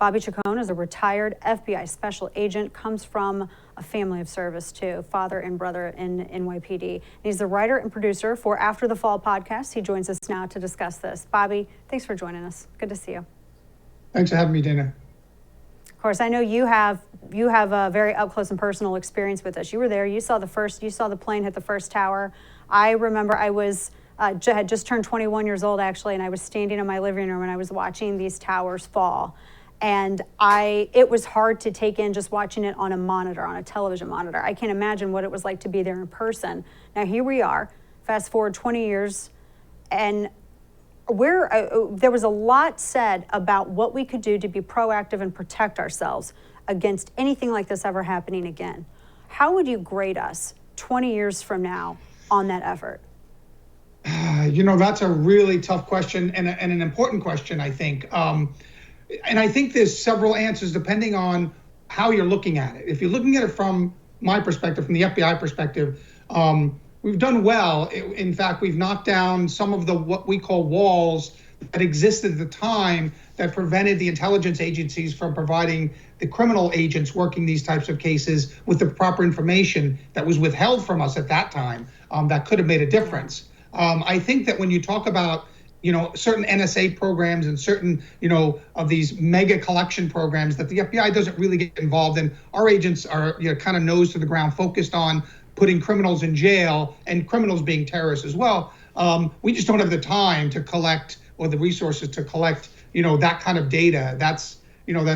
Bobby Chacon is a retired FBI special agent, comes from a family of service too, father and brother in NYPD. He's the writer and producer for After the Fall podcast. He joins us now to discuss this. Bobby, thanks for joining us. Good to see you. Thanks for having me, Dana. Of course, I know you have a very up close and personal experience with this. You were there. You saw the plane hit the first tower. I remember I had just turned 21 years old actually, and I was standing in my living room and I was watching these towers fall. And it was hard to take in just watching it on a television monitor. I can't imagine what it was like to be there in person. Now here we are, fast forward 20 years, and there was a lot said about what we could do to be proactive and protect ourselves against anything like this ever happening again. How would you grade us 20 years from now on that effort? That's a really tough question and an important question, I think. And I think there's several answers depending on how you're looking at it. If you're looking at it from my perspective, from the FBI perspective, we've done well. In fact, we've knocked down some of what we call walls that existed at the time that prevented the intelligence agencies from providing the criminal agents working these types of cases with the proper information that was withheld from us at that time that could have made a difference. I think that when you talk about certain NSA programs and certain, of these mega collection programs that the FBI doesn't really get involved in. Our agents are, kind of nose to the ground, focused on putting criminals in jail and criminals being terrorists as well. We just don't have the time to collect or the resources to collect, that kind of data. That's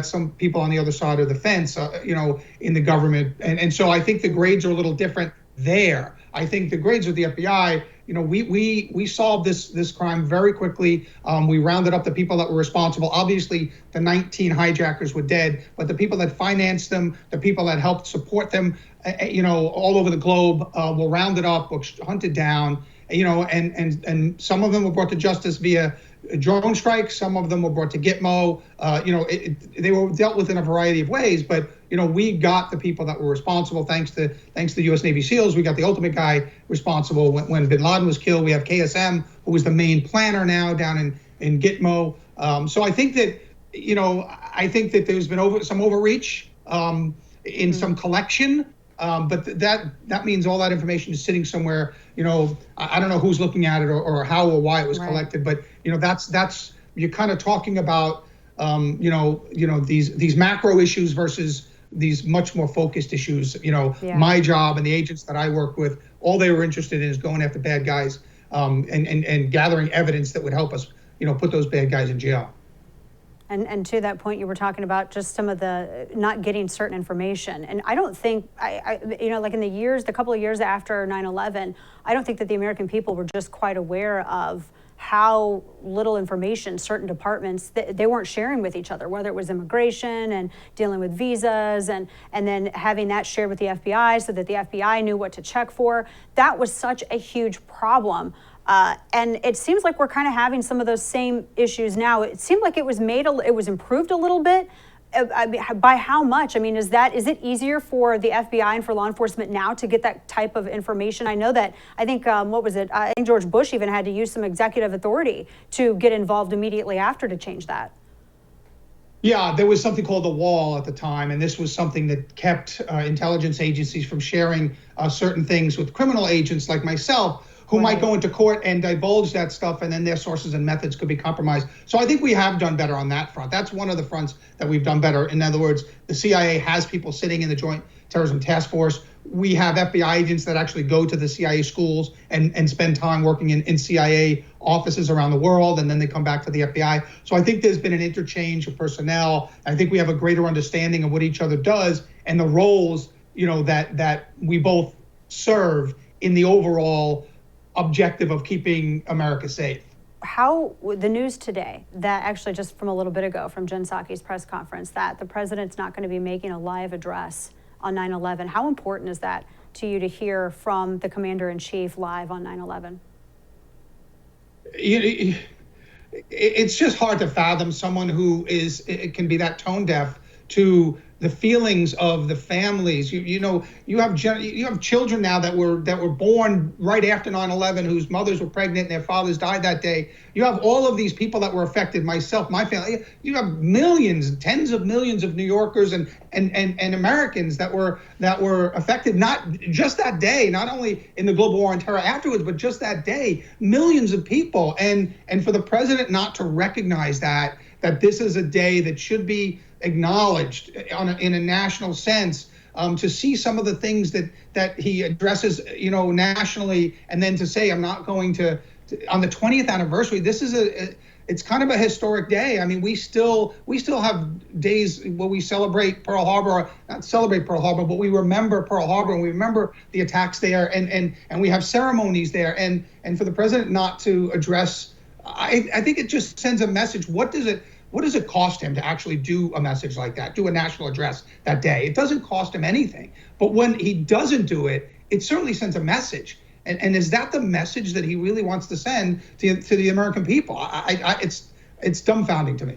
some people on the other side of the fence, in the government. And so I think the grades are a little different there. I think the grades of the FBI, we solved this crime very quickly. We rounded up the people that were responsible. Obviously, the 19 hijackers were dead, but the people that financed them, the people that helped support them, all over the globe, were rounded up, were hunted down, and some of them were brought to justice via drone strikes. Some of them were brought to Gitmo. They were dealt with in a variety of ways, but we got the people that were responsible. Thanks to the U.S. Navy SEALs, we got the ultimate guy responsible when Bin Laden was killed. We have KSM, who was the main planner now down in Gitmo. So I think that there's been some overreach in some collection. But that means all that information is sitting somewhere. I don't know who's looking at it or how or why it was collected, but that's you're kind of talking about these macro issues versus these much more focused issues. My job and the agents that I work with, all they were interested in is going after bad guys and gathering evidence that would help us put those bad guys in jail. And to that point, you were talking about just some of the not getting certain information. And I don't think, like in the couple of years after 9/11, I don't think that the American people were just quite aware of how little information certain departments, they weren't sharing with each other, whether it was immigration and dealing with visas and then having that shared with the FBI so that the FBI knew what to check for. That was such a huge problem. And it seems like we're kind of having some of those same issues now. It seemed like it was improved a little bit. By how much? I mean, is it easier for the FBI and for law enforcement now to get that type of information? I know that, I think I think George Bush even had to use some executive authority to get involved immediately after to change that. Yeah, there was something called the wall at the time, and this was something that kept intelligence agencies from sharing certain things with criminal agents like myself, who might go into court and divulge that stuff, and then their sources and methods could be compromised. So I think we have done better on that front. That's one of the fronts that we've done better. In other words, the CIA has people sitting in the Joint Terrorism Task Force. We have FBI agents that actually go to the CIA schools and spend time working in CIA offices around the world, and then they come back to the FBI. So I think there's been an interchange of personnel. I think we have a greater understanding of what each other does and the roles, that we both serve in the overall objective of keeping America safe. How the news today, that actually just from a little bit ago from Jen Psaki's press conference, that the president's not going to be making a live address on 9/11. How important is that to you to hear from the commander-in-chief live on 9/11? It's just hard to fathom someone who can be that tone deaf to the feelings of the families. You have children now that were born right after 9/11, whose mothers were pregnant and their fathers died that day. You have all of these people that were affected, myself, my family. You have millions, tens of millions of New Yorkers and Americans that were affected, not just that day, not only in the global war on terror afterwards, but just that day, millions of people. And for the president not to recognize that this is a day that should be acknowledged in a national sense, to see some of the things that he addresses, nationally, and then to say, I'm not going to on the 20th anniversary. This is it's kind of a historic day. I mean, we still have days where we celebrate Pearl Harbor, or not celebrate Pearl Harbor, but we remember Pearl Harbor, and we remember the attacks there, and we have ceremonies there. And for the president not to address, I think it just sends a message. What does it cost him to actually do a message like that, do a national address that day? It doesn't cost him anything. But when he doesn't do it, it certainly sends a message. And is that the message that he really wants to send to the American people? It's dumbfounding to me.